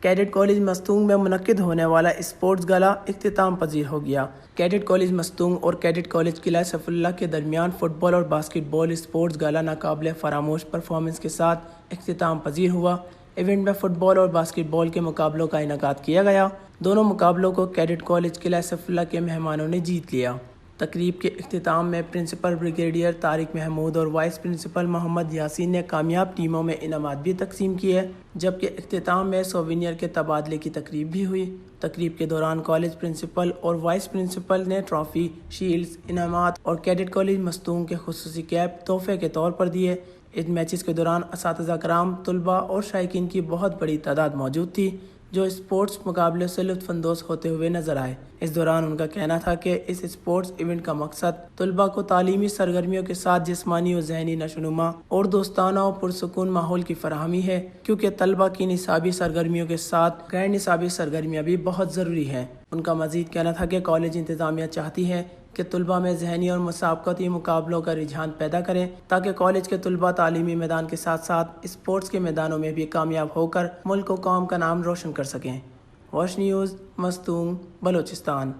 Cadet college Mastung میں منعقد ہونے والا اسپورٹس گالا اختتام پذیر ہو گیا۔ کیڈٹ کالج مستونگ اور کیڈٹ کالج قلعہ سیف اللہ کے درمیان فٹ بال اور باسکٹ بال اسپورٹس گالا ناقابل فراموش پرفارمنس کے ساتھ اختتام پذیر ہوا۔ ایونٹ میں فٹ بال اور باسکٹ بال کے مقابلوں کا انعقاد کیا گیا۔ دونوں مقابلوں کو کیڈٹ کالج قلعہ سیف اللہ کے مہمانوں نے جیت لیا۔ تقریب کے اختتام میں پرنسپل بریگیڈیئر طارق محمود اور وائس پرنسپل محمد یاسین نے کامیاب ٹیموں میں انعامات بھی تقسیم کیے، جبکہ اختتام میں سووینئر کے تبادلے کی تقریب بھی ہوئی۔ تقریب کے دوران کالج پرنسپل اور وائس پرنسپل نے ٹرافی، شیلڈز، انعامات اور کیڈٹ کالج مستونگ کے خصوصی کیپ تحفے کے طور پر دیے۔ ان میچز کے دوران اساتذہ کرام، طلباء اور شائقین کی بہت بڑی تعداد موجود تھی، جو اسپورٹس مقابلے سے لطف اندوز ہوتے ہوئے نظر آئے۔ اس دوران ان کا کہنا تھا کہ اس اسپورٹس ایونٹ کا مقصد طلباء کو تعلیمی سرگرمیوں کے ساتھ جسمانی و ذہنی نشوونما اور دوستانہ و پرسکون ماحول کی فراہمی ہے، کیونکہ طلباء کی نصابی سرگرمیوں کے ساتھ غیر نصابی سرگرمیاں بھی بہت ضروری ہیں۔ ان کا مزید کہنا تھا کہ کالج انتظامیہ چاہتی ہے کہ طلباء میں ذہنی اور مسابقتی مقابلوں کا رجحان پیدا کریں، تاکہ کالج کے طلباء تعلیمی میدان کے ساتھ ساتھ اسپورٹس کے میدانوں میں بھی کامیاب ہو کر ملک و قوم کا نام روشن کر سکیں۔ Wash news, Mastung, Balochistan.